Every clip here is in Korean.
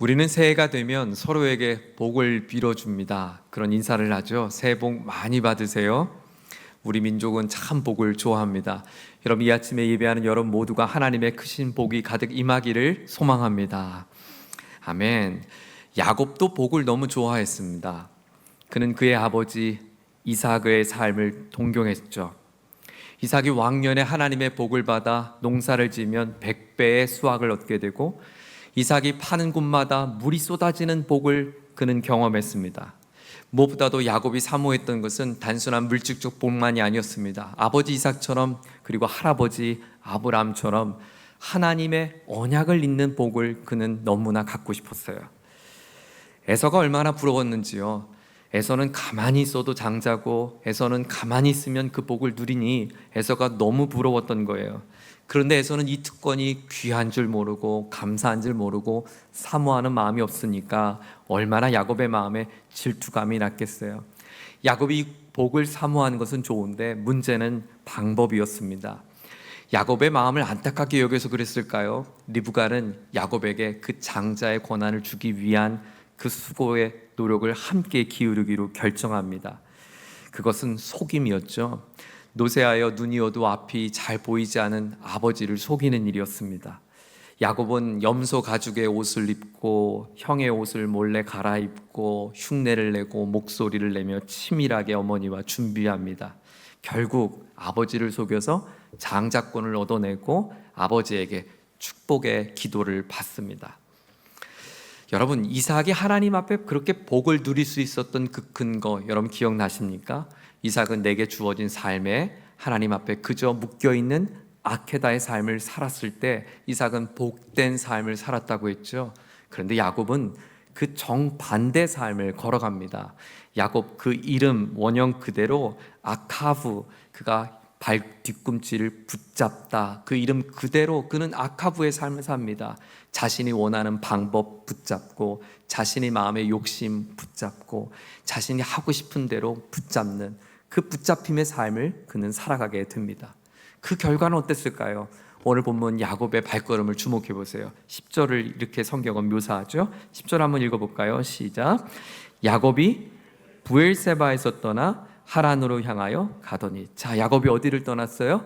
우리는 새해가 되면 서로에게 복을 빌어줍니다. 그런 인사를 하죠. 새해 복 많이 받으세요. 우리 민족은 참 복을 좋아합니다. 여러분, 이 아침에 예배하는 여러분 모두가 하나님의 크신 복이 가득 임하기를 소망합니다. 아멘. 야곱도 복을 너무 좋아했습니다. 그는 그의 아버지 이삭의 삶을 동경했죠. 이삭이 왕년에 하나님의 복을 받아 농사를 지으면 100배의 수확을 얻게 되고, 이삭이 파는 곳마다 물이 쏟아지는 복을 그는 경험했습니다. 무엇보다도 야곱이 사모했던 것은 단순한 물질적 복만이 아니었습니다. 아버지 이삭처럼, 그리고 할아버지 아브라함처럼 하나님의 언약을 잇는 복을 그는 너무나 갖고 싶었어요. 에서가 얼마나 부러웠는지요. 에서는 가만히 있어도 장자고, 에서는 가만히 있으면 그 복을 누리니 에서가 너무 부러웠던 거예요. 그런데 에서는 이 특권이 귀한 줄 모르고 감사한 줄 모르고 사모하는 마음이 없으니까 얼마나 야곱의 마음에 질투감이 났겠어요. 야곱이 복을 사모하는 것은 좋은데 문제는 방법이었습니다. 야곱의 마음을 안타깝게 여겨서 그랬을까요? 리브가는 야곱에게 그 장자의 권한을 주기 위한 그 수고의 노력을 함께 기울이기로 결정합니다. 그것은 속임이었죠. 노쇠하여 눈이 어두워 앞이 잘 보이지 않은 아버지를 속이는 일이었습니다. 야곱은 염소 가죽의 옷을 입고 형의 옷을 몰래 갈아입고 흉내를 내고 목소리를 내며 치밀하게 어머니와 준비합니다. 결국 아버지를 속여서 장자권을 얻어내고 아버지에게 축복의 기도를 받습니다. 여러분, 이삭이 하나님 앞에 그렇게 복을 누릴 수 있었던 그 근거 여러분 기억나십니까? 이삭은 내게 주어진 삶에 하나님 앞에 그저 묶여있는 아케다의 삶을 살았을 때 이삭은 복된 삶을 살았다고 했죠. 그런데 야곱은 그 정반대 삶을 걸어갑니다. 야곱, 그 이름 원형 그대로 아카브, 그가 발 뒤꿈치를 붙잡다, 그 이름 그대로 그는 아카브의 삶을 삽니다. 자신이 원하는 방법 붙잡고, 자신의 마음의 욕심 붙잡고, 자신이 하고 싶은 대로 붙잡는 그 붙잡힘의 삶을 그는 살아가게 됩니다. 그 결과는 어땠을까요? 오늘 본문 야곱의 발걸음을 주목해 보세요. 10절을 이렇게 성경은 묘사하죠. 10절 한번 읽어볼까요? 시작. 야곱이 부엘세바에서 떠나 하란으로 향하여 가더니. 자, 야곱이 어디를 떠났어요?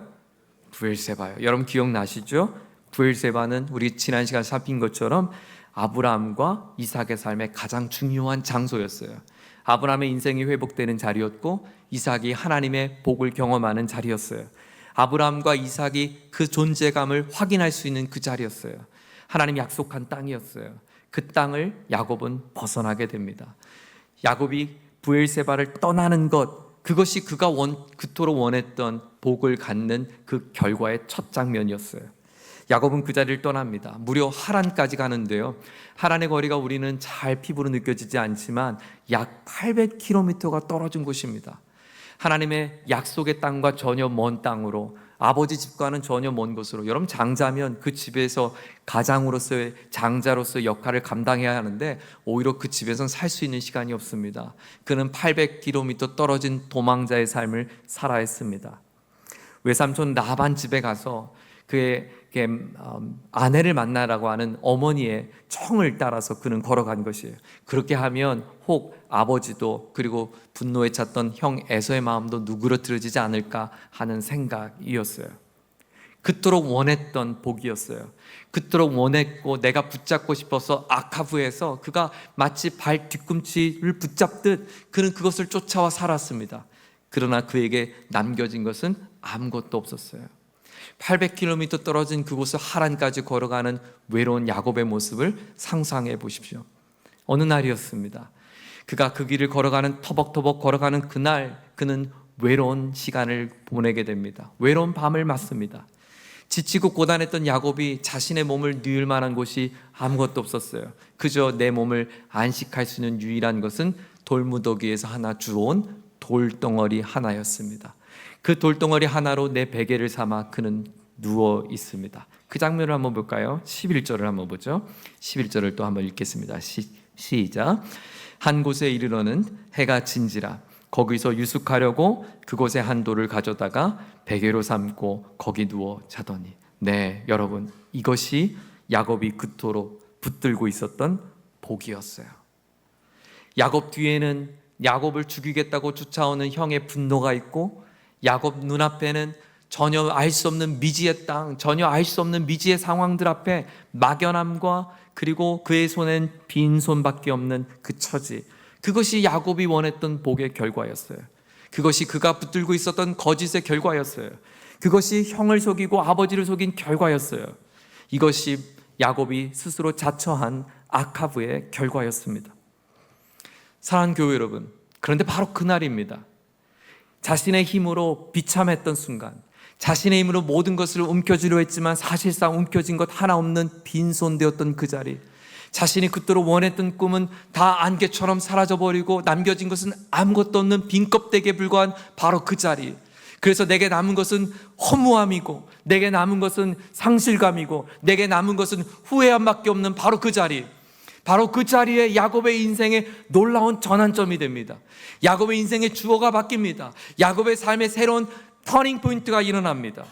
부엘세바요. 여러분 기억나시죠? 부엘세바는 우리 지난 시간 살핀 것처럼 아브라함과 이삭의 삶의 가장 중요한 장소였어요. 아브라함의 인생이 회복되는 자리였고, 이삭이 하나님의 복을 경험하는 자리였어요. 아브라함과 이삭이 그 존재감을 확인할 수 있는 그 자리였어요. 하나님이 약속한 땅이었어요. 그 땅을 야곱은 벗어나게 됩니다. 야곱이 부엘세바를 떠나는 것, 그것이 그가 그토록 원했던 복을 갖는 그 결과의 첫 장면이었어요. 야곱은 그 자리를 떠납니다. 무려 하란까지 가는데요, 하란의 거리가 우리는 잘 피부로 느껴지지 않지만 약 800km가 떨어진 곳입니다. 하나님의 약속의 땅과 전혀 먼 땅으로, 아버지 집과는 전혀 먼 곳으로. 여러분, 장자면 그 집에서 가장으로서의 장자로서의 역할을 감당해야 하는데 오히려 그 집에서는 살 수 있는 시간이 없습니다. 그는 800km 떨어진 도망자의 삶을 살아야 했습니다. 외삼촌 라반 집에 가서 그의 아내를 만나라고 하는 어머니의 청을 따라서 그는 걸어간 것이에요. 그렇게 하면 혹 아버지도, 그리고 분노에 찼던 형 에서의 마음도 누그러뜨려지지 않을까 하는 생각이었어요. 그토록 원했던 복이었어요. 그토록 원했고 내가 붙잡고 싶어서 아카브에서 그가 마치 발 뒤꿈치를 붙잡듯 그는 그것을 쫓아와 살았습니다. 그러나 그에게 남겨진 것은 아무것도 없었어요. 800km 떨어진 그곳을 하란까지 걸어가는 외로운 야곱의 모습을 상상해 보십시오. 어느 날이었습니다. 그가 그 길을 걸어가는, 터벅터벅 걸어가는 그날, 그는 외로운 시간을 보내게 됩니다. 외로운 밤을 맞습니다. 지치고 고단했던 야곱이 자신의 몸을 누울 만한 곳이 아무것도 없었어요. 그저 내 몸을 안식할 수 있는 유일한 것은 돌무더기에서 하나 주워온 돌덩어리 하나였습니다. 그 돌덩어리 하나로 내 베개를 삼아 그는 누워 있습니다. 그 장면을 한번 볼까요? 11절을 한번 보죠. 11절을 또 한번 읽겠습니다. 시작. 한 곳에 이르러는 해가 진지라 거기서 유숙하려고 그곳에 한 돌을 가져다가 베개로 삼고 거기 누워 자더니. 네, 여러분, 이것이 야곱이 그토록 붙들고 있었던 복이었어요. 야곱 뒤에는 야곱을 죽이겠다고 쫓아오는 형의 분노가 있고, 야곱 눈앞에는 전혀 알 수 없는 미지의 땅, 전혀 알 수 없는 미지의 상황들 앞에 막연함과, 그리고 그의 손엔 빈손밖에 없는 그 처지, 그것이 야곱이 원했던 복의 결과였어요. 그것이 그가 붙들고 있었던 거짓의 결과였어요. 그것이 형을 속이고 아버지를 속인 결과였어요. 이것이 야곱이 스스로 자처한 아카브의 결과였습니다. 사랑하는 교회 여러분, 그런데 바로 그날입니다. 자신의 힘으로 비참했던 순간, 자신의 힘으로 모든 것을 움켜쥐려 했지만 사실상 움켜쥔 것 하나 없는 빈손되었던 그 자리, 자신이 그토록 원했던 꿈은 다 안개처럼 사라져버리고 남겨진 것은 아무것도 없는 빈 껍데기에 불과한 바로 그 자리. 그래서 내게 남은 것은 허무함이고, 내게 남은 것은 상실감이고, 내게 남은 것은 후회함밖에 없는 바로 그 자리. 바로 그 자리에 야곱의 인생의 놀라운 전환점이 됩니다. 야곱의 인생의 주어가 바뀝니다. 야곱의 삶의 새로운 터닝 포인트가 일어납니다.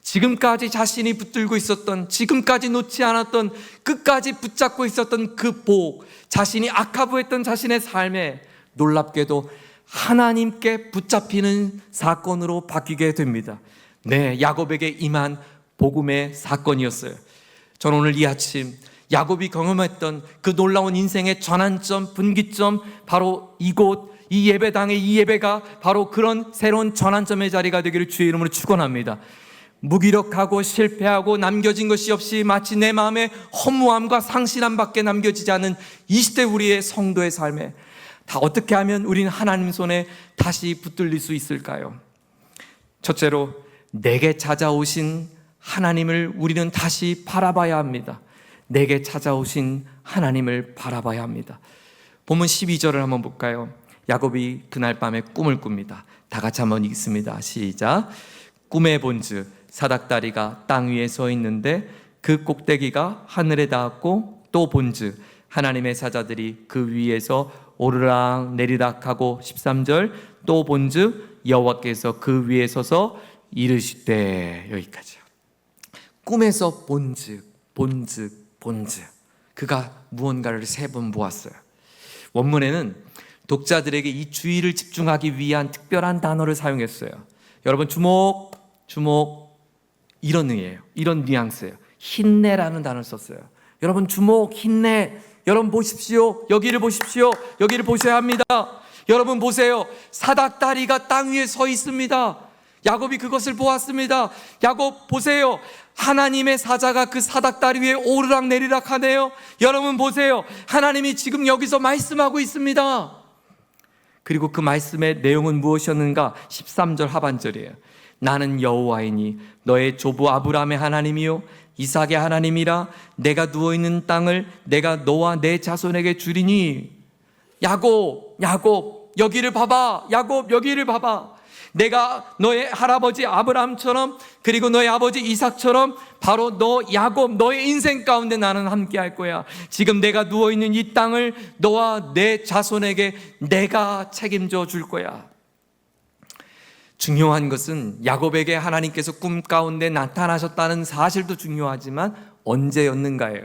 지금까지 자신이 붙들고 있었던, 지금까지 놓지 않았던, 끝까지 붙잡고 있었던 그 복, 자신이 아카브했던 자신의 삶에 놀랍게도 하나님께 붙잡히는 사건으로 바뀌게 됩니다. 네, 야곱에게 임한 복음의 사건이었어요. 저는 오늘 이 아침 야곱이 경험했던 그 놀라운 인생의 전환점, 분기점, 바로 이곳, 이 예배당의 이 예배가 바로 그런 새로운 전환점의 자리가 되기를 주의 이름으로 축원합니다. 무기력하고 실패하고 남겨진 것이 없이 마치 내 마음에 허무함과 상실함밖에 남겨지지 않은 20대 우리의 성도의 삶에 다 어떻게 하면 우리는 하나님 손에 다시 붙들릴 수 있을까요? 첫째로, 내게 찾아오신 하나님을 우리는 다시 바라봐야 합니다. 내게 찾아오신 하나님을 바라봐야 합니다. 본문 12절을 한번 볼까요? 야곱이 그날 밤에 꿈을 꿉니다. 다 같이 한번 읽습니다. 시작. 꿈에 본즉 사닥다리가 땅 위에 서 있는데 그 꼭대기가 하늘에 닿았고, 또 본즉 하나님의 사자들이 그 위에서 오르락 내리락 하고, 13절, 또 본즉 여호와께서 그 위에 서서 이르시되. 여기까지요. 꿈에서 본즉, 그가 무언가를 3번 보았어요. 원문에는 독자들에게 이 주의를 집중하기 위한 특별한 단어를 사용했어요. 여러분, 주목, 이런 의미예요. 이런 뉘앙스예요. 힘내라는 단어를 썼어요. 여러분, 주목, 힘내. 여러분 보십시오. 여기를 보십시오. 여기를 보셔야 합니다. 여러분 보세요. 사닥다리가 땅 위에 서 있습니다. 야곱이 그것을 보았습니다. 야곱 보세요. 하나님의 사자가 그 사닥다리 위에 오르락 내리락 하네요. 여러분 보세요. 하나님이 지금 여기서 말씀하고 있습니다. 그리고 그 말씀의 내용은 무엇이었는가? 13절 하반절이에요. 나는 여호와이니 너의 조부 아브라함의 하나님이요 이삭의 하나님이라. 내가 누워있는 땅을 내가 너와 내 자손에게 주리니. 야곱, 여기를 봐봐. 야곱, 여기를 봐봐. 내가 너의 할아버지 아브라함처럼, 그리고 너의 아버지 이삭처럼 바로 너 야곱, 너의 인생 가운데 나는 함께 할 거야. 지금 내가 누워있는 이 땅을 너와 내 자손에게 내가 책임져 줄 거야. 중요한 것은 야곱에게 하나님께서 꿈 가운데 나타나셨다는 사실도 중요하지만 언제였는가예요.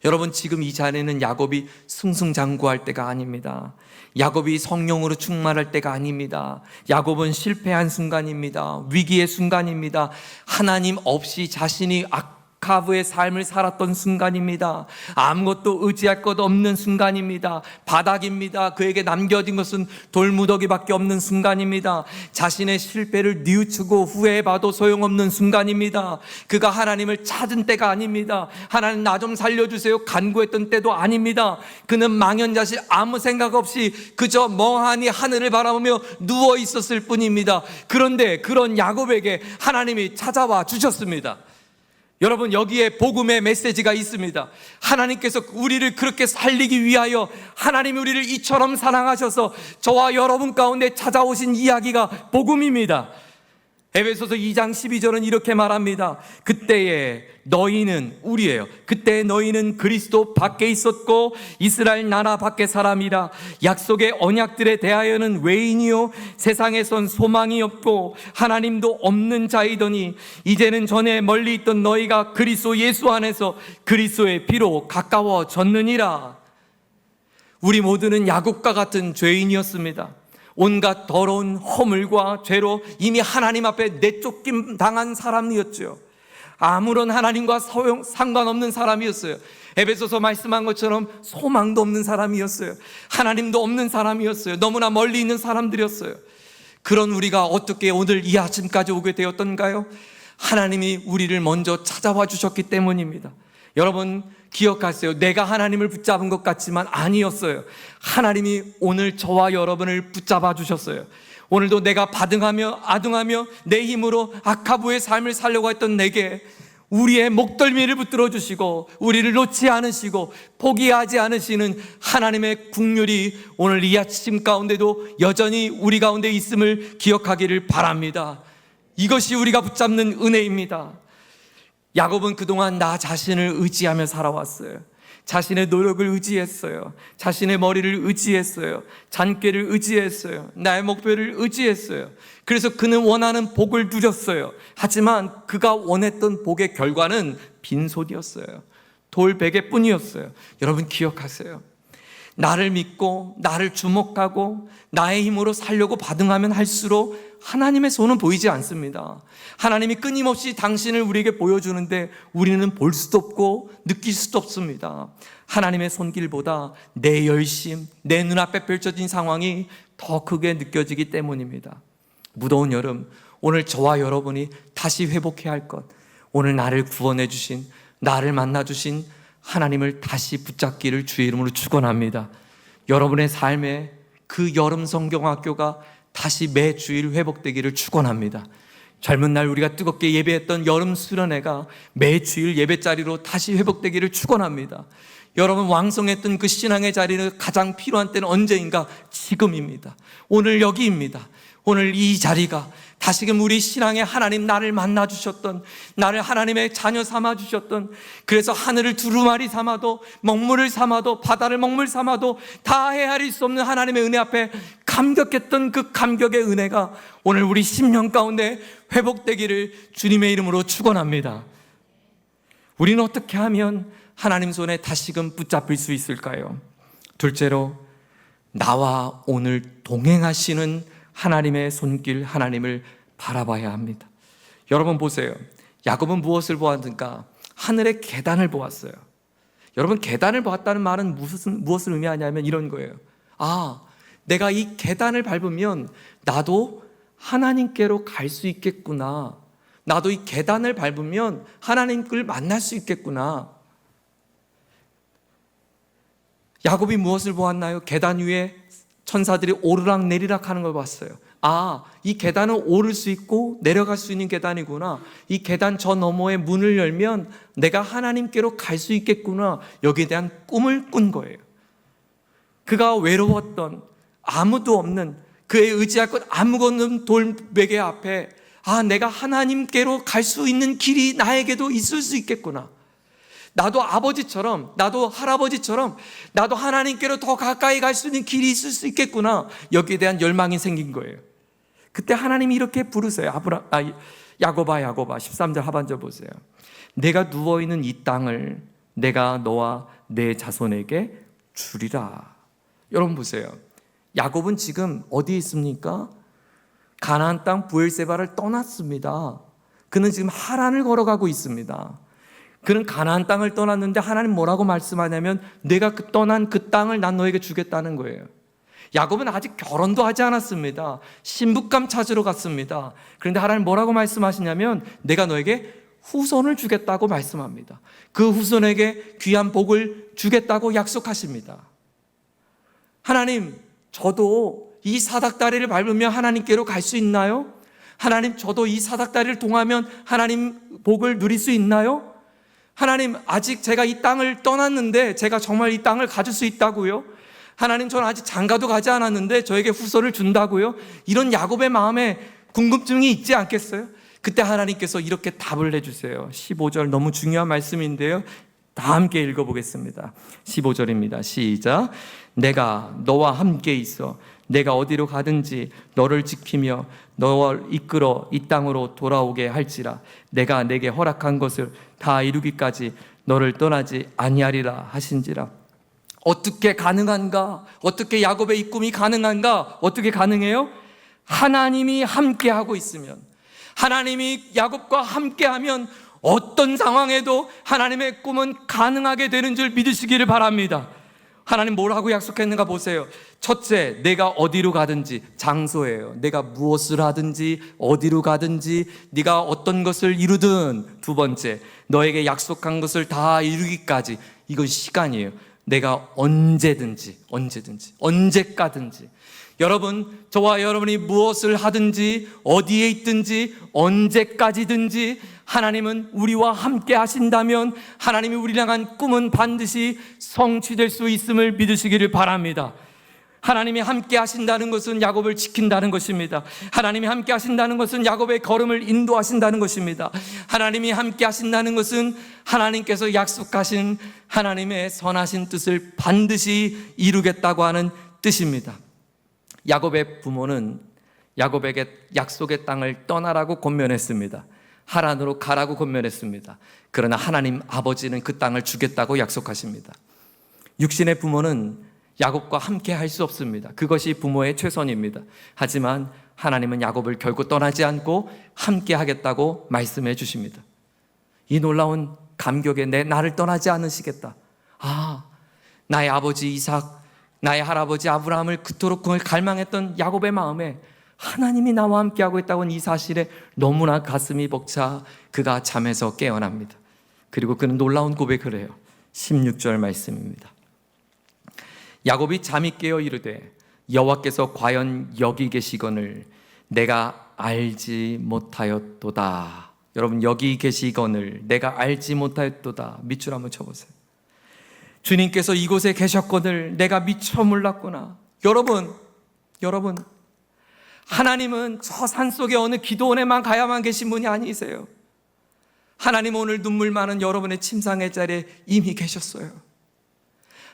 여러분, 지금 이 자리는 야곱이 승승장구할 때가 아닙니다. 야곱이 성령으로 충만할 때가 아닙니다. 야곱은 실패한 순간입니다. 위기의 순간입니다. 하나님 없이 자신이 아카브의 삶을 살았던 순간입니다. 아무것도 의지할 것 없는 순간입니다. 바닥입니다. 그에게 남겨진 것은 돌무더기밖에 없는 순간입니다. 자신의 실패를 뉘우치고 후회해봐도 소용없는 순간입니다. 그가 하나님을 찾은 때가 아닙니다. 하나님 나 좀 살려주세요 간구했던 때도 아닙니다. 그는 망연자실 아무 생각 없이 그저 멍하니 하늘을 바라보며 누워 있었을 뿐입니다. 그런데 그런 야곱에게 하나님이 찾아와 주셨습니다. 여러분, 여기에 복음의 메시지가 있습니다. 하나님께서 우리를 그렇게 살리기 위하여 하나님이 우리를 이처럼 사랑하셔서 저와 여러분 가운데 찾아오신 이야기가 복음입니다. 에베소서 2장 12절은 이렇게 말합니다. 그때에 너희는, 우리예요. 그때 너희는 그리스도 밖에 있었고 이스라엘 나라 밖의 사람이라. 약속의 언약들에 대하여는 외인이요 세상에선 소망이 없고 하나님도 없는 자이더니 이제는 전에 멀리 있던 너희가 그리스도 예수 안에서 그리스도의 피로 가까워졌느니라. 우리 모두는 야곱과 같은 죄인이었습니다. 온갖 더러운 허물과 죄로 이미 하나님 앞에 내쫓김 당한 사람이었죠. 아무런 하나님과 상관없는 사람이었어요. 에베소서 말씀한 것처럼 소망도 없는 사람이었어요. 하나님도 없는 사람이었어요. 너무나 멀리 있는 사람들이었어요. 그런 우리가 어떻게 오늘 이 아침까지 오게 되었던가요? 하나님이 우리를 먼저 찾아와 주셨기 때문입니다. 여러분 기억하세요. 내가 하나님을 붙잡은 것 같지만 아니었어요. 하나님이 오늘 저와 여러분을 붙잡아 주셨어요. 오늘도 내가 아둥하며 내 힘으로 아카부의 삶을 살려고 했던 내게 우리의 목덜미를 붙들어 주시고 우리를 놓지 않으시고 포기하지 않으시는 하나님의 긍휼이 오늘 이 아침 가운데도 여전히 우리 가운데 있음을 기억하기를 바랍니다. 이것이 우리가 붙잡는 은혜입니다. 야곱은 그동안 나 자신을 의지하며 살아왔어요. 자신의 노력을 의지했어요. 자신의 머리를 의지했어요. 잔꾀를 의지했어요. 나의 목표를 의지했어요. 그래서 그는 원하는 복을 누렸어요. 하지만 그가 원했던 복의 결과는 빈손이었어요. 돌베개뿐이었어요. 여러분 기억하세요. 나를 믿고 나를 주목하고 나의 힘으로 살려고 바등하면 할수록 하나님의 손은 보이지 않습니다. 하나님이 끊임없이 당신을 우리에게 보여주는데 우리는 볼 수도 없고 느낄 수도 없습니다. 하나님의 손길보다 내 열심, 내 눈앞에 펼쳐진 상황이 더 크게 느껴지기 때문입니다. 무더운 여름, 오늘 저와 여러분이 다시 회복해야 할 것, 오늘 나를 구원해 주신, 나를 만나 주신 하나님을 다시 붙잡기를 주의 이름으로 축원합니다. 여러분의 삶에 그 여름 성경학교가 다시 매 주일 회복되기를 축원합니다. 젊은 날 우리가 뜨겁게 예배했던 여름 수련회가 매 주일 예배자리로 다시 회복되기를 축원합니다. 여러분 왕성했던 그 신앙의 자리는 가장 필요한 때는 언제인가? 지금입니다. 오늘 여기입니다. 오늘 이 자리가 다시금 우리 신앙의 하나님, 나를 만나 주셨던, 나를 하나님의 자녀 삼아 주셨던, 그래서 하늘을 두루마리 삼아도 먹물을 삼아도 바다를 먹물 삼아도 다 헤아릴 수 없는 하나님의 은혜 앞에 감격했던 그 감격의 은혜가 오늘 우리 심령 가운데 회복되기를 주님의 이름으로 축원합니다. 우리는 어떻게 하면 하나님 손에 다시금 붙잡힐 수 있을까요? 둘째로, 나와 오늘 동행하시는 하나님의 손길, 하나님을 바라봐야 합니다. 여러분 보세요. 야곱은 무엇을 보았는가? 하늘의 계단을 보았어요. 여러분 계단을 보았다는 말은 무엇을 의미하냐면 이런 거예요. 아, 내가 이 계단을 밟으면 나도 하나님께로 갈 수 있겠구나. 나도 이 계단을 밟으면 하나님을 만날 수 있겠구나. 야곱이 무엇을 보았나요? 계단 위에 천사들이 오르락 내리락 하는 걸 봤어요. 아, 이 계단은 오를 수 있고 내려갈 수 있는 계단이구나. 이 계단 저 너머에 문을 열면 내가 하나님께로 갈 수 있겠구나. 여기에 대한 꿈을 꾼 거예요. 그가 외로웠던, 아무도 없는, 그의 의지할 것 아무것도 없는 돌베개 앞에, 아, 내가 하나님께로 갈 수 있는 길이 나에게도 있을 수 있겠구나. 나도 아버지처럼, 나도 할아버지처럼, 나도 하나님께로 더 가까이 갈 수 있는 길이 있을 수 있겠구나. 여기에 대한 열망이 생긴 거예요. 그때 하나님이 이렇게 부르세요. 야곱아, 야곱아. 13절 하반절 보세요. 내가 누워있는 이 땅을 내가 너와 내 자손에게 주리라. 여러분 보세요. 야곱은 지금 어디에 있습니까? 가나안 땅 브엘세바를 떠났습니다. 그는 지금 하란을 걸어가고 있습니다. 그는 가나안 땅을 떠났는데 하나님 뭐라고 말씀하냐면 내가 떠난 그 땅을 난 너에게 주겠다는 거예요. 야곱은 아직 결혼도 하지 않았습니다. 신부감 찾으러 갔습니다. 그런데 하나님 뭐라고 말씀하시냐면 내가 너에게 후손을 주겠다고 말씀합니다. 그 후손에게 귀한 복을 주겠다고 약속하십니다. 하나님, 저도 이 사닥다리를 밟으면 하나님께로 갈 수 있나요? 하나님, 저도 이 사닥다리를 통하면 하나님 복을 누릴 수 있나요? 하나님, 아직 제가 이 땅을 떠났는데 제가 정말 이 땅을 가질 수 있다고요? 하나님, 저는 아직 장가도 가지 않았는데 저에게 후손을 준다고요? 이런 야곱의 마음에 궁금증이 있지 않겠어요? 그때 하나님께서 이렇게 답을 해주세요. 15절 너무 중요한 말씀인데요, 다 함께 읽어보겠습니다. 15절입니다. 시작. 내가 너와 함께 있어 내가 어디로 가든지 너를 지키며 너를 이끌어 이 땅으로 돌아오게 할지라. 내가 내게 허락한 것을 다 이루기까지 너를 떠나지 아니하리라 하신지라. 어떻게 가능한가? 어떻게 야곱의 이 꿈이 가능한가? 어떻게 가능해요? 하나님이 함께하고 있으면, 하나님이 야곱과 함께하면 어떤 상황에도 하나님의 꿈은 가능하게 되는 줄 믿으시기를 바랍니다. 하나님 뭐라고 약속했는가 보세요. 첫째, 내가 어디로 가든지, 장소예요. 내가 무엇을 하든지 어디로 가든지 네가 어떤 것을 이루든. 두 번째, 너에게 약속한 것을 다 이루기까지, 이건 시간이에요. 내가 언제든지 언제까든지. 여러분, 저와 여러분이 무엇을 하든지 어디에 있든지 언제까지든지 하나님은 우리와 함께 하신다면 하나님이 우리를 향한 꿈은 반드시 성취될 수 있음을 믿으시기를 바랍니다. 하나님이 함께 하신다는 것은 야곱을 지킨다는 것입니다. 하나님이 함께 하신다는 것은 야곱의 걸음을 인도하신다는 것입니다. 하나님이 함께 하신다는 것은 하나님께서 약속하신 하나님의 선하신 뜻을 반드시 이루겠다고 하는 뜻입니다. 야곱의 부모는 야곱에게 약속의 땅을 떠나라고 권면했습니다. 하란으로 가라고 권면했습니다. 그러나 하나님 아버지는 그 땅을 주겠다고 약속하십니다. 육신의 부모는 야곱과 함께 할 수 없습니다. 그것이 부모의 최선입니다. 하지만 하나님은 야곱을 결코 떠나지 않고 함께 하겠다고 말씀해 주십니다. 이 놀라운 감격에 나를 떠나지 않으시겠다. 나의 아버지 이삭, 나의 할아버지 아브라함을 그토록 갈망했던 야곱의 마음에 하나님이 나와 함께하고 있다고 하는 이 사실에 너무나 가슴이 벅차 그가 잠에서 깨어납니다. 그리고 그는 놀라운 고백을 해요. 16절 말씀입니다. 야곱이 잠이 깨어 이르되 여호와께서 과연 여기 계시거늘 내가 알지 못하였도다. 여러분, 여기 계시거늘 내가 알지 못하였도다. 밑줄 한번 쳐보세요. 주님께서 이곳에 계셨거늘 내가 미처 몰랐구나. 여러분, 하나님은 저 산속에 어느 기도원에만 가야만 계신 분이 아니세요. 하나님 오늘 눈물 많은 여러분의 침상의 자리에 이미 계셨어요.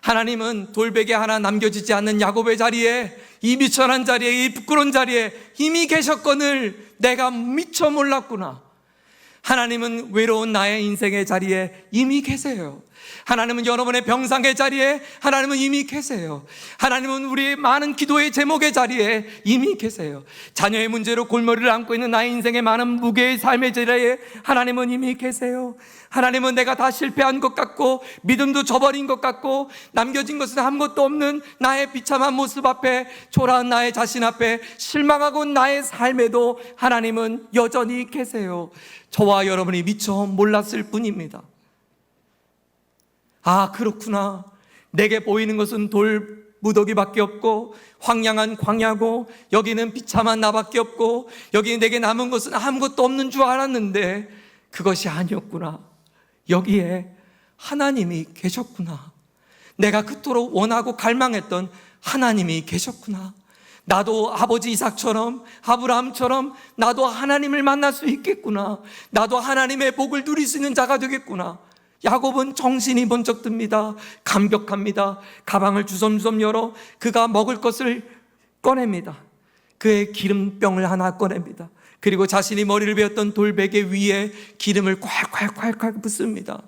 하나님은 돌베개 하나 남겨지지 않는 야곱의 자리에, 이 미천한 자리에, 이 부끄러운 자리에 이미 계셨거늘 내가 미처 몰랐구나. 하나님은 외로운 나의 인생의 자리에 이미 계세요. 하나님은 여러분의 병상의 자리에 하나님은 이미 계세요. 하나님은 우리의 많은 기도의 제목의 자리에 이미 계세요. 자녀의 문제로 골머리를 앓고 있는 나의 인생의 많은 무게의 삶의 자리에 하나님은 이미 계세요. 하나님은 내가 다 실패한 것 같고 믿음도 저버린 것 같고 남겨진 것은 아무것도 없는 나의 비참한 모습 앞에, 초라한 나의 자신 앞에 실망하고 나의 삶에도 하나님은 여전히 계세요. 저와 여러분이 미처 몰랐을 뿐입니다. 그렇구나. 내게 보이는 것은 돌 무더기밖에 없고 황량한 광야고 여기는 비참한 나밖에 없고 여기 내게 남은 것은 아무것도 없는 줄 알았는데 그것이 아니었구나. 여기에 하나님이 계셨구나. 내가 그토록 원하고 갈망했던 하나님이 계셨구나. 나도 아버지 이삭처럼, 아브라함처럼 나도 하나님을 만날 수 있겠구나. 나도 하나님의 복을 누릴 수 있는 자가 되겠구나. 야곱은 정신이 번쩍 듭니다. 감격합니다. 가방을 주섬주섬 열어 그가 먹을 것을 꺼냅니다. 그의 기름병을 하나 꺼냅니다. 그리고 자신이 머리를 베었던 돌베개 위에 기름을 콸콸콸콸 붓습니다.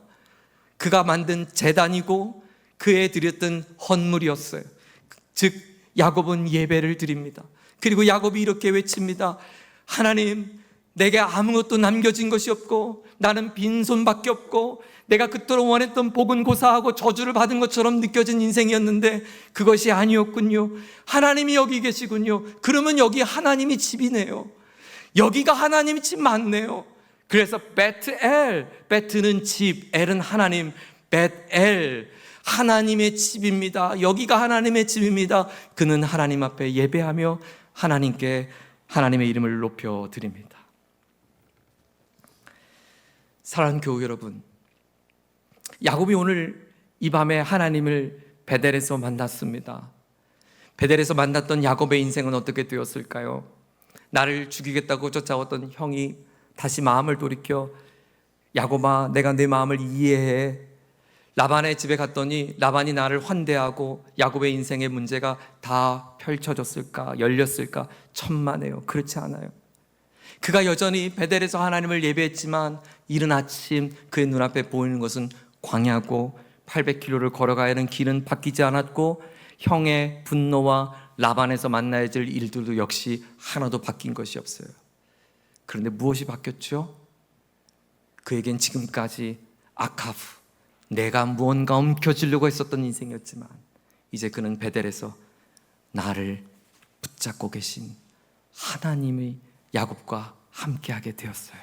그가 만든 제단이고 그에 드렸던 헌물이었어요. 즉 야곱은 예배를 드립니다. 그리고 야곱이 이렇게 외칩니다. 하나님, 내게 아무것도 남겨진 것이 없고 나는 빈손밖에 없고 내가 그토록 원했던 복은 고사하고 저주를 받은 것처럼 느껴진 인생이었는데 그것이 아니었군요. 하나님이 여기 계시군요. 그러면 여기 하나님이 집이네요. 여기가 하나님이 집 맞네요. 그래서 베트엘, 베트는 집, 엘은 하나님, 베트엘, 하나님의 집입니다. 여기가 하나님의 집입니다. 그는 하나님 앞에 예배하며 하나님께 하나님의 이름을 높여드립니다. 사랑하는 교우 여러분, 야곱이 오늘 이 밤에 하나님을 베델에서 만났습니다. 베델에서 만났던 야곱의 인생은 어떻게 되었을까요? 나를 죽이겠다고 쫓아왔던 형이 다시 마음을 돌이켜 야곱아, 내가 내 마음을 이해해. 라반의 집에 갔더니 라반이 나를 환대하고 야곱의 인생의 문제가 다 펼쳐졌을까? 열렸을까? 천만에요. 그렇지 않아요. 그가 여전히 베델에서 하나님을 예배했지만 이른 아침 그의 눈앞에 보이는 것은 광야고 800km를 걸어가야 하는 길은 바뀌지 않았고 형의 분노와 라반에서 만나야 될 일들도 역시 하나도 바뀐 것이 없어요. 그런데 무엇이 바뀌었죠? 그에겐 지금까지 아카브, 내가 무언가 엉켜주려고 했었던 인생이었지만 이제 그는 베델에서 나를 붙잡고 계신 하나님의 야곱과 함께하게 되었어요.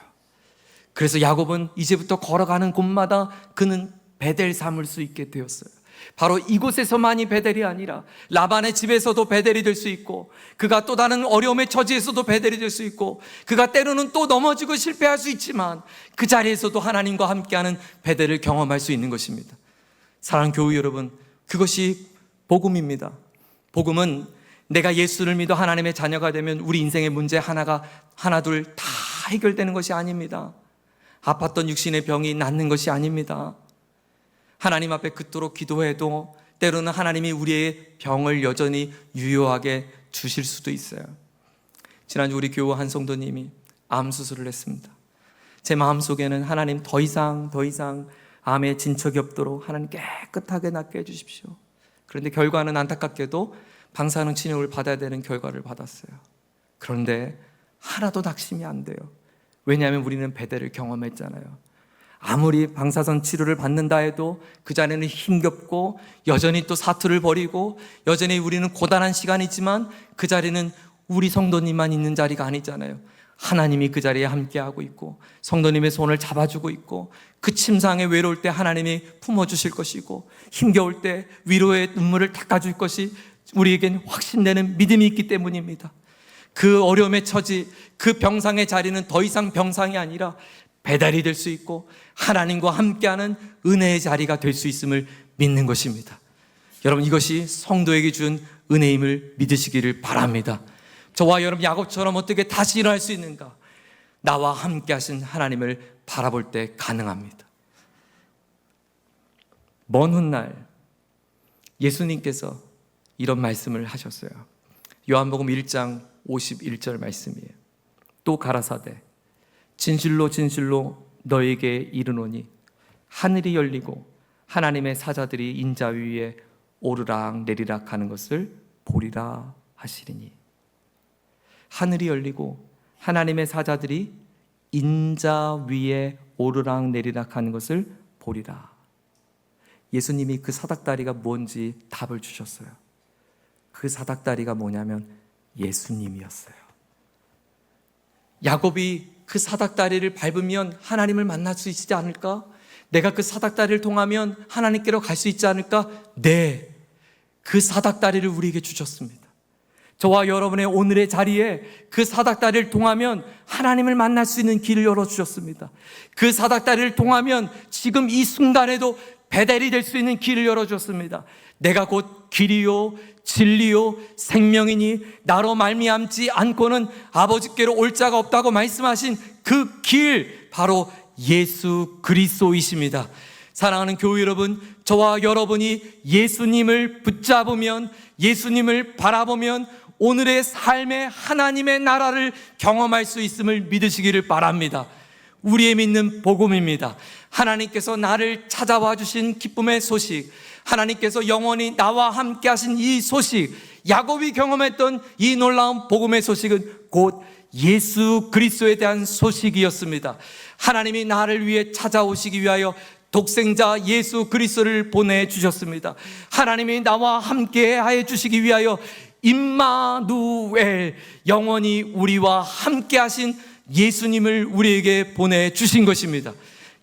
그래서 야곱은 이제부터 걸어가는 곳마다 그는 베델 삼을 수 있게 되었어요. 바로 이곳에서만이 베델이 아니라 라반의 집에서도 베델이 될 수 있고, 그가 또 다른 어려움의 처지에서도 베델이 될 수 있고, 그가 때로는 또 넘어지고 실패할 수 있지만 그 자리에서도 하나님과 함께하는 베델을 경험할 수 있는 것입니다. 사랑하는 교우 여러분, 그것이 복음입니다. 복음은 내가 예수를 믿어 하나님의 자녀가 되면 우리 인생의 문제 하나둘 다 해결되는 것이 아닙니다. 아팠던 육신의 병이 낫는 것이 아닙니다. 하나님 앞에 그토록 기도해도 때로는 하나님이 우리의 병을 여전히 유효하게 주실 수도 있어요. 지난주 우리 교우 한 성도님이 암 수술을 했습니다. 제 마음속에는 하나님 더 이상 암에 진척이 없도록 하나님 깨끗하게 낫게 해주십시오. 그런데 결과는 안타깝게도 방사능 치료를 받아야 되는 결과를 받았어요. 그런데 하나도 낙심이 안 돼요. 왜냐하면 우리는 베델을 경험했잖아요. 아무리 방사선 치료를 받는다 해도 그 자리는 힘겹고 여전히 또 사투를 벌이고 여전히 우리는 고단한 시간이지만 그 자리는 우리 성도님만 있는 자리가 아니잖아요. 하나님이 그 자리에 함께하고 있고 성도님의 손을 잡아주고 있고 그 침상에 외로울 때 하나님이 품어주실 것이고 힘겨울 때 위로의 눈물을 닦아줄 것이 우리에겐 확신되는 믿음이 있기 때문입니다. 그 어려움의 처지, 그 병상의 자리는 더 이상 병상이 아니라 배달이 될 수 있고 하나님과 함께하는 은혜의 자리가 될 수 있음을 믿는 것입니다. 여러분, 이것이 성도에게 준 은혜임을 믿으시기를 바랍니다. 저와 여러분 야곱처럼 어떻게 다시 일어날 수 있는가? 나와 함께 하신 하나님을 바라볼 때 가능합니다. 먼 훗날 예수님께서 이런 말씀을 하셨어요. 요한복음 1장 51절 말씀이에요. 또 가라사대 진실로 진실로 너에게 이르노니 하늘이 열리고 하나님의 사자들이 인자 위에 오르락 내리락 하는 것을 보리라 하시리니. 하늘이 열리고 하나님의 사자들이 인자 위에 오르락 내리락 하는 것을 보리라. 예수님이 그 사닥다리가 뭔지 답을 주셨어요. 그 사닥다리가 뭐냐면 예수님이었어요. 야곱이 그 사닥다리를 밟으면 하나님을 만날 수 있지 않을까? 내가 그 사닥다리를 통하면 하나님께로 갈 수 있지 않을까? 네, 그 사닥다리를 우리에게 주셨습니다. 저와 여러분의 오늘의 자리에 그 사닥다리를 통하면 하나님을 만날 수 있는 길을 열어주셨습니다. 그 사닥다리를 통하면 지금 이 순간에도 베델이 될 수 있는 길을 열어주셨습니다. 내가 곧 길이요 진리요 생명이니 나로 말미암지 않고는 아버지께로 올 자가 없다고 말씀하신 그 길, 바로 예수 그리스도이십니다. 사랑하는 교회 여러분, 저와 여러분이 예수님을 붙잡으면, 예수님을 바라보면 오늘의 삶의 하나님의 나라를 경험할 수 있음을 믿으시기를 바랍니다. 우리의 믿는 복음입니다. 하나님께서 나를 찾아와 주신 기쁨의 소식, 하나님께서 영원히 나와 함께 하신 이 소식, 야곱이 경험했던 이 놀라운 복음의 소식은 곧 예수 그리스도에 대한 소식이었습니다. 하나님이 나를 위해 찾아오시기 위하여 독생자 예수 그리스도를 보내주셨습니다. 하나님이 나와 함께 하여 주시기 위하여 임마누엘, 영원히 우리와 함께 하신 예수님을 우리에게 보내주신 것입니다.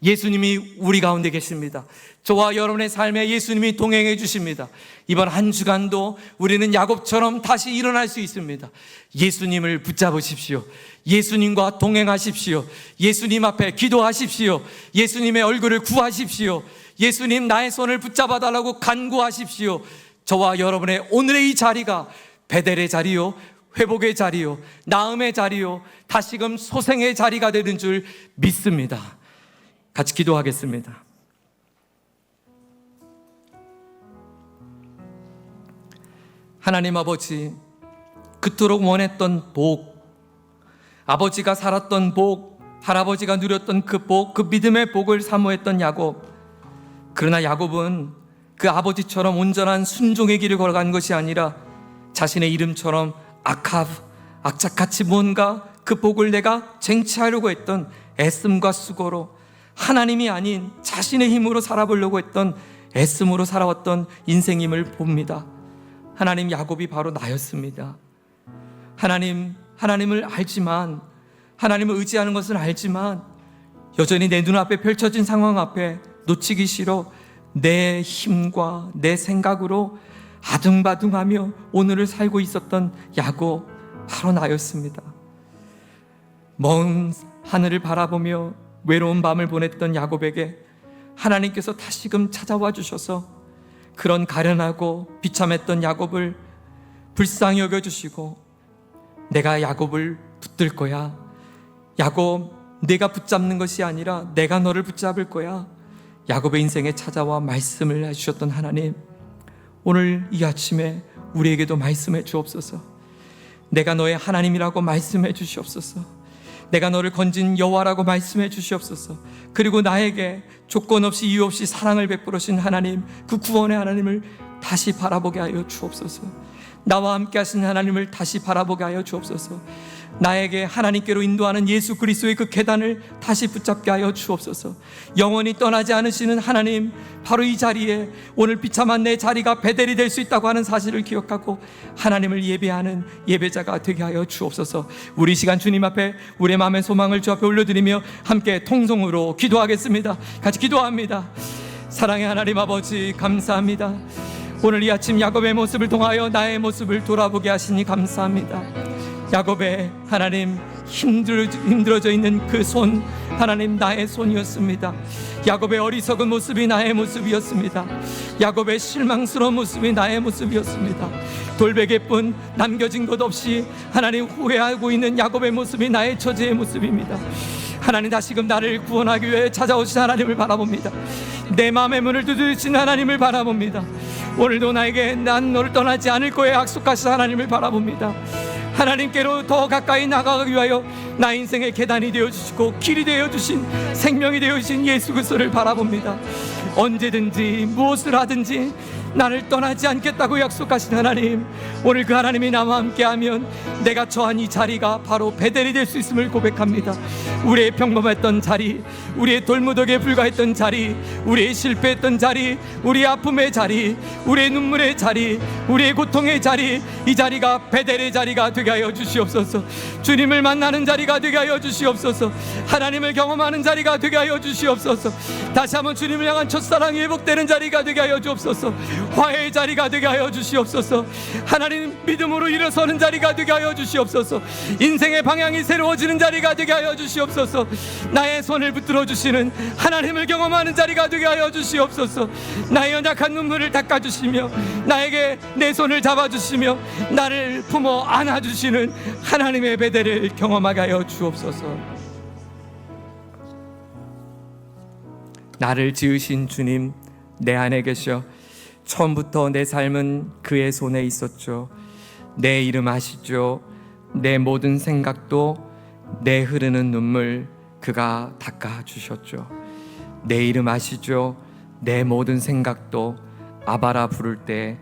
예수님이 우리 가운데 계십니다. 저와 여러분의 삶에 예수님이 동행해 주십니다. 이번 한 주간도 우리는 야곱처럼 다시 일어날 수 있습니다. 예수님을 붙잡으십시오. 예수님과 동행하십시오. 예수님 앞에 기도하십시오. 예수님의 얼굴을 구하십시오. 예수님, 나의 손을 붙잡아 달라고 간구하십시오. 저와 여러분의 오늘의 이 자리가 베델의 자리요, 회복의 자리요, 나음의 자리요, 다시금 소생의 자리가 되는 줄 믿습니다. 같이 기도하겠습니다. 하나님 아버지, 그토록 원했던 복, 아버지가 살았던 복, 할아버지가 누렸던 그 복, 그 믿음의 복을 사모했던 야곱, 그러나 야곱은 그 아버지처럼 온전한 순종의 길을 걸어간 것이 아니라 자신의 이름처럼 악착같이 뭔가 그 복을 내가 쟁취하려고 했던 애씀과 수고로, 하나님이 아닌 자신의 힘으로 살아보려고 했던 애씀으로 살아왔던 인생임을 봅니다. 하나님, 야곱이 바로 나였습니다. 하나님을 알지만, 하나님을 의지하는 것은 알지만 여전히 내 눈앞에 펼쳐진 상황 앞에 놓치기 싫어 내 힘과 내 생각으로 아둥바둥하며 오늘을 살고 있었던 야곱, 바로 나였습니다. 먼 하늘을 바라보며 외로운 밤을 보냈던 야곱에게 하나님께서 다시금 찾아와 주셔서 그런 가련하고 비참했던 야곱을 불쌍히 여겨주시고, 내가 야곱을 붙들 거야. 야곱, 내가 붙잡는 것이 아니라 내가 너를 붙잡을 거야. 야곱의 인생에 찾아와 말씀을 해주셨던 하나님, 오늘 이 아침에 우리에게도 말씀해 주옵소서. 내가 너의 하나님이라고 말씀해 주시옵소서. 내가 너를 건진 여호와라고 말씀해 주시옵소서. 그리고 나에게 조건 없이 이유 없이 사랑을 베풀으신 하나님, 그 구원의 하나님을 다시 바라보게 하여 주옵소서. 나와 함께 하신 하나님을 다시 바라보게 하여 주옵소서. 나에게 하나님께로 인도하는 예수 그리스도의 그 계단을 다시 붙잡게 하여 주옵소서. 영원히 떠나지 않으시는 하나님, 바로 이 자리에 오늘 비참한 내 자리가 베델이 될 수 있다고 하는 사실을 기억하고 하나님을 예배하는 예배자가 되게 하여 주옵소서. 우리 시간 주님 앞에 우리의 마음의 소망을 주 앞에 올려드리며 함께 통성으로 기도하겠습니다. 같이 기도합니다. 사랑의 하나님 아버지, 감사합니다. 오늘 이 아침 야곱의 모습을 통하여 나의 모습을 돌아보게 하시니 감사합니다. 야곱의 하나님, 힘들어져 있는 그 손, 하나님 나의 손이었습니다. 야곱의 어리석은 모습이 나의 모습이었습니다. 야곱의 실망스러운 모습이 나의 모습이었습니다. 돌베개뿐 남겨진 것 없이 하나님 후회하고 있는 야곱의 모습이 나의 처지의 모습입니다. 하나님, 다시금 나를 구원하기 위해 찾아오신 하나님을 바라봅니다. 내 마음의 문을 두드리신 하나님을 바라봅니다. 오늘도 나에게 난 너를 떠나지 않을 거에 약속하신 하나님을 바라봅니다. 하나님께로 더 가까이 나가기 위하여 나 인생의 계단이 되어주시고 길이 되어주신, 생명이 되어주신 예수 그리스도를 바라봅니다. 언제든지 무엇을 하든지 나를 떠나지 않겠다고 약속하신 하나님, 오늘 그 하나님이 나와 함께하면 내가 처한 이 자리가 바로 베델이 될 수 있음을 고백합니다. 우리의 평범했던 자리, 우리의 돌무더기에 불과했던 자리, 우리의 실패했던 자리, 우리의 아픔의 자리, 우리의 눈물의 자리, 우리의 고통의 자리, 이 자리가 베델의 자리가 되게 하여 주시옵소서. 주님을 만나는 자리가 되게 하여 주시옵소서. 하나님을 경험하는 자리가 되게 하여 주시옵소서. 다시 한번 주님을 향한 첫사랑이 회복되는 자리가 되게 하여 주옵소서. 화해의 자리가 되게 하여 주시옵소서. 하나님 믿음으로 일어서는 자리가 되게 하여 주시옵소서. 인생의 방향이 새로워지는 자리가 되게 하여 주시옵소서. 나의 손을 붙들어 주시는 하나님을 경험하는 자리가 되게 하여 주시옵소서. 나의 연약한 눈물을 닦아주시며 나에게 내 손을 잡아주시며 나를 품어 안아주시는 하나님의 베델을 경험하게 하여 주옵소서. 나를 지으신 주님, 내 안에 계셔 처음부터 내 삶은 그의 손에 있었죠. 내 이름 아시죠? 내 모든 생각도, 내 흐르는 눈물 그가 닦아주셨죠. 내 이름 아시죠? 내 모든 생각도 아바라 부를 때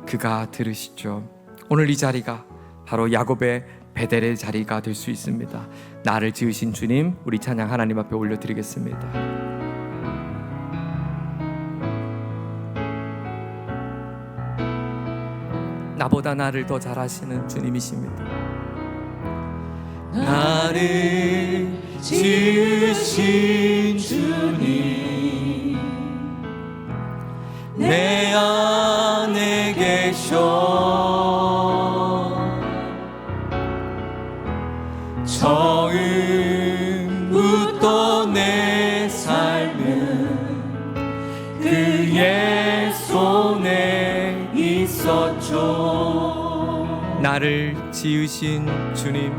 그가 들으시죠. 오늘 이 자리가 바로 야곱의 베델의 자리가 될 수 있습니다. 나를 지으신 주님, 우리 찬양 하나님 앞에 올려드리겠습니다. 나보다 나를 더 잘 아시는 주님이십니다. 나를 지으신 주님, 내 안에 계셔 처음부터 내 삶은 그의 손에 있었죠. 나를 지으신 주님,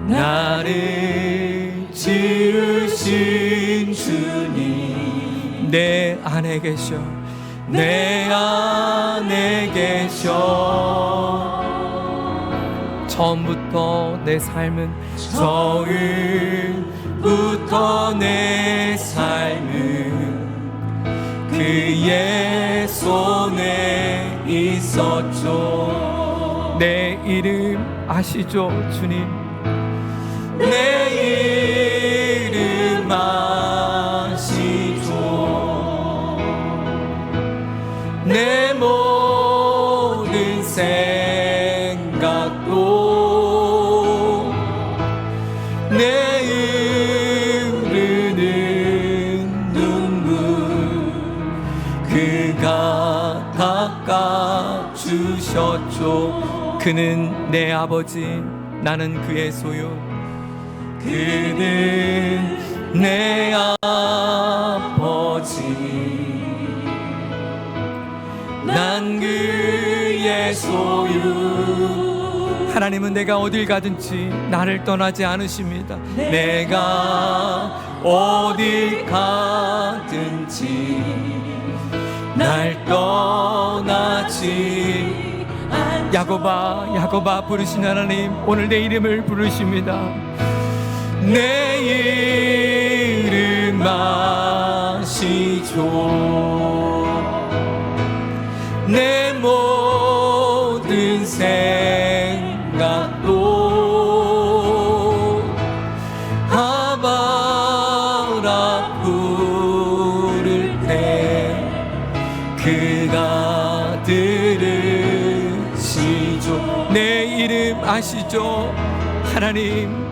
나를 지으신 주님, 내 안에 계셔 내 안에 계셔 처음부터 내 삶은 처음부터 내 삶은 그의 손에 있었죠. 내 이름 아시죠 주님? 내 이름 아시죠. 내 모든 생각도 내 흐르는 눈물 그가 닦아주셨죠. 그는 내 아버지, 나는 그의 소유. 그는 내 아버지, 난 그의 소유. 하나님은 내가 어딜 가든지 나를 떠나지 않으십니다. 내가 어딜 가든지 날 떠나지. 야곱아, 야곱아 부르신 하나님, 오늘 내 이름을 부르십니다. 내 이름 아시죠. 내 모든 생각도 아바라 부를 때 그가 들으시죠. 내 이름 아시죠 하나님?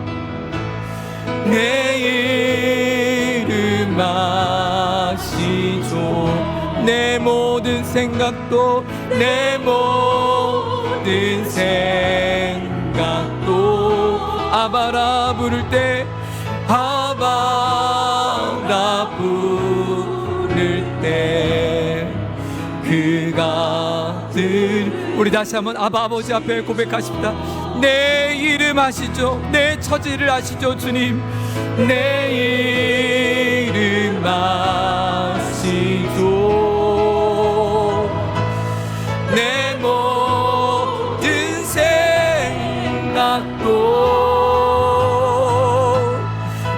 내 이름 아시죠. 내 모든 생각도, 내 모든 생각도 아바라 부를 때, 아바라 부를 때 그가 우리 다시 한번 아바 아버지 앞에 고백하십니다. 내 이름 아시죠? 내 처지를 아시죠 주님? 내 이름 아시죠. 내 모든 생각도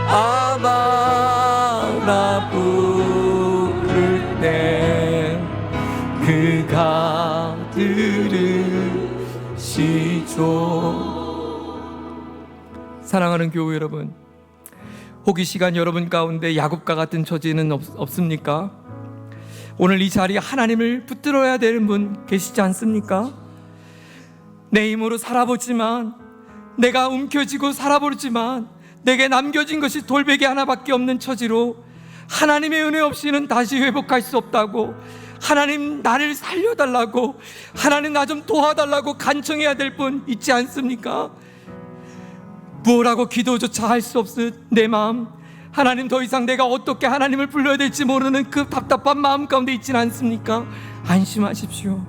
아바라 부를 때 그가 들으시죠. 사랑하는 교우 여러분, 혹 이 시간 여러분 가운데 야곱과 같은 처지는 없습니까? 오늘 이 자리에 하나님을 붙들어야 되는 분 계시지 않습니까? 내 힘으로 살아보지만, 내가 움켜쥐고 살아보지만 내게 남겨진 것이 돌베개 하나밖에 없는 처지로 하나님의 은혜 없이는 다시 회복할 수 없다고, 하나님 나를 살려달라고, 하나님 나 좀 도와달라고 간청해야 될 분 있지 않습니까? 무엇하고 기도조차 할 수 없을 내 마음, 하나님 더 이상 내가 어떻게 하나님을 불러야 될지 모르는 그 답답한 마음 가운데 있지는 않습니까? 안심하십시오.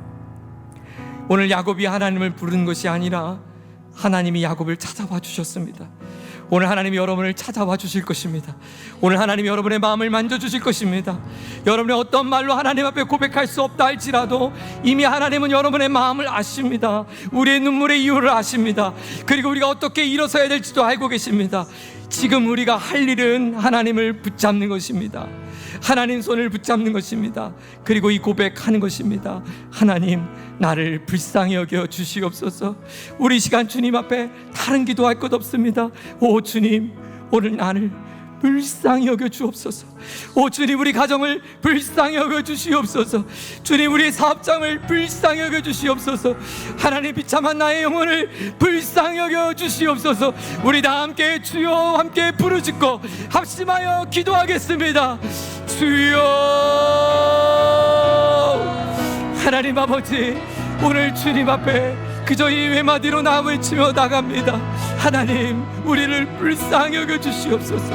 오늘 야곱이 하나님을 부른 것이 아니라 하나님이 야곱을 찾아와 주셨습니다. 오늘 하나님이 여러분을 찾아와 주실 것입니다. 오늘 하나님이 여러분의 마음을 만져주실 것입니다. 여러분의 어떤 말로 하나님 앞에 고백할 수 없다 할지라도 이미 하나님은 여러분의 마음을 아십니다. 우리의 눈물의 이유를 아십니다. 그리고 우리가 어떻게 일어서야 될지도 알고 계십니다. 지금 우리가 할 일은 하나님을 붙잡는 것입니다. 하나님 손을 붙잡는 것입니다. 그리고 이 고백하는 것입니다. 하나님, 나를 불쌍히 여겨 주시옵소서. 우리 시간 주님 앞에 다른 기도할 것 없습니다. 오 주님, 오늘 나를 불쌍히 여겨 주옵소서. 오 주님, 우리 가정을 불쌍히 여겨 주시옵소서. 주님, 우리 사업장을 불쌍히 여겨 주시옵소서. 하나님, 비참한 나의 영혼을 불쌍히 여겨 주시옵소서. 우리 다 함께 주여 함께 부르짖고 합심하여 기도하겠습니다. 주여. 하나님 아버지, 오늘 주님 앞에 그저 이 외마디로 나 외치며 나갑니다. 하나님, 우리를 불쌍히 여겨 주시옵소서.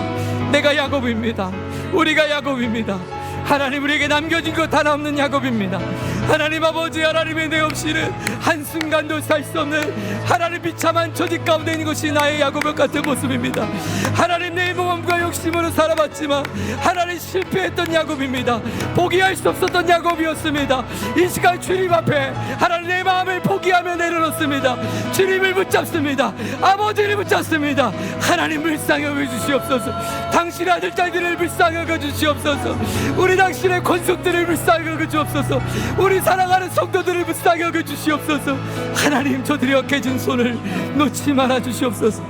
내가 야곱입니다. 우리가 야곱입니다. 하나님, 우리에게 남겨진 것 하나 없는 야곱입니다. 하나님 아버지, 하나님의 내 없이는 한순간도 살 수 없는 하나님 비참한 처지 가운데 있는 것이 나의 야곱의 같은 모습입니다. 하나님, 내 모험과 욕심으로 살아봤지만 하나님 실패했던 야곱입니다. 포기할 수 없었던 야곱이었습니다. 이 시간 주님 앞에 하나님 내 마음을 포기하며 내려놓습니다. 주님을 붙잡습니다. 아버지를 붙잡습니다. 하나님 불쌍히 여겨주시옵소서. 당신의 아들딸들을 불쌍히 여겨주시옵소서. 우리 당신의 권속들을 불쌍히 여겨주옵소서. 우리 사랑하는 성도들을 불쌍히 여겨주시옵소서. 하나님, 저들이 약해진 손을 놓지 말아 주시옵소서.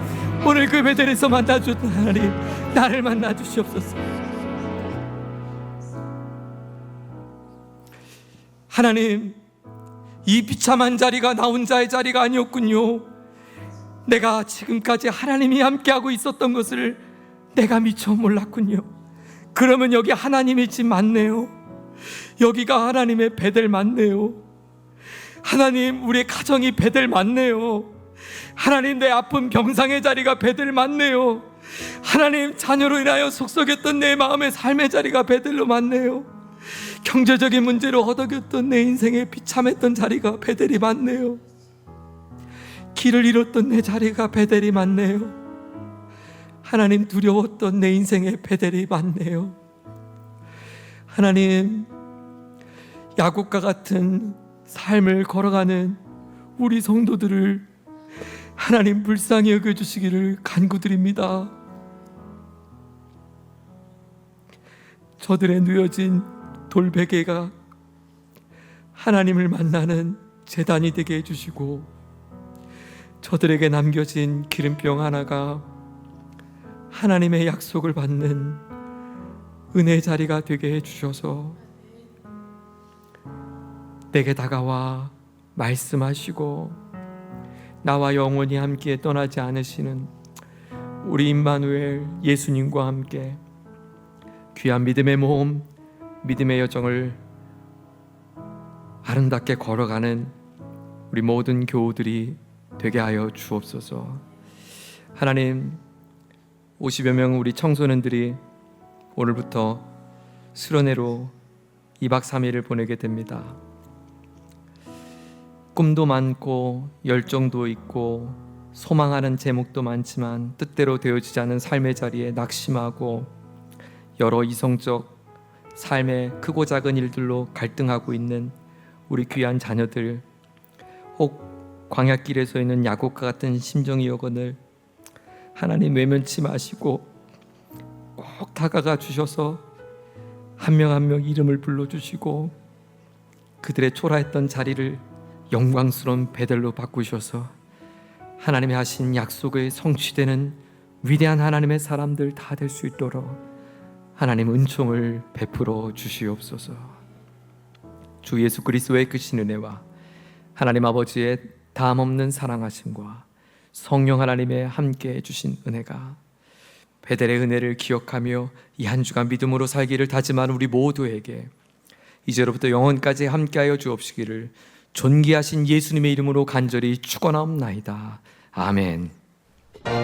오늘 그 베델에서 만나줬던 하나님, 나를 만나 주시옵소서. 하나님, 이 비참한 자리가 나 혼자의 자리가 아니었군요. 내가 지금까지 하나님이 함께하고 있었던 것을 내가 미처 몰랐군요. 그러면 여기 하나님의 집 맞네요. 여기가 하나님의 베델 맞네요. 하나님, 우리의 가정이 베델 맞네요. 하나님, 내 아픈 병상의 자리가 베델 맞네요. 하나님, 자녀로 인하여 속썩였던 내 마음의 삶의 자리가 베델로 맞네요. 경제적인 문제로 허덕였던 내 인생에 비참했던 자리가 베델이 맞네요. 길을 잃었던 내 자리가 베델이 맞네요. 하나님, 두려웠던 내 인생에 베델이 맞네요. 하나님, 야곱과 같은 삶을 걸어가는 우리 성도들을 하나님 불쌍히 여겨주시기를 간구드립니다. 저들의 누여진 돌베개가 하나님을 만나는 제단이 되게 해주시고, 저들에게 남겨진 기름병 하나가 하나님의 약속을 받는 은혜의 자리가 되게 해주셔서 내게 다가와 말씀하시고 나와 영원히 함께 떠나지 않으시는 우리 임마누엘 예수님과 함께 귀한 믿음의 모험, 믿음의 여정을 아름답게 걸어가는 우리 모든 교우들이 되게 하여 주옵소서. 하나님, 50여 명 우리 청소년들이 오늘부터 수련회로 2박 3일을 보내게 됩니다. 꿈도 많고 열정도 있고 소망하는 제목도 많지만 뜻대로 되어지지 않은 삶의 자리에 낙심하고 여러 이성적 삶의 크고 작은 일들로 갈등하고 있는 우리 귀한 자녀들, 혹 광야길에 서 있는 야곱과 같은 심정이오거늘 하나님 외면치 마시고 꼭 다가가 주셔서 한 명 한 명 이름을 불러주시고 그들의 초라했던 자리를 영광스러운 베델로 바꾸셔서 하나님의 하신 약속의 성취되는 위대한 하나님의 사람들 다 될 수 있도록 하나님 은총을 베풀어 주시옵소서. 주 예수 그리스도의 크신 은혜와 하나님 아버지의 다함없는 사랑하심과 성령 하나님의 함께 해주신 은혜가 베델의 은혜를 기억하며 이 한 주간 믿음으로 살기를 다짐하는 우리 모두에게 이제로부터 영원까지 함께하여 주옵시기를 존귀하신 예수님의 이름으로 간절히 축원하옵나이다. 아멘.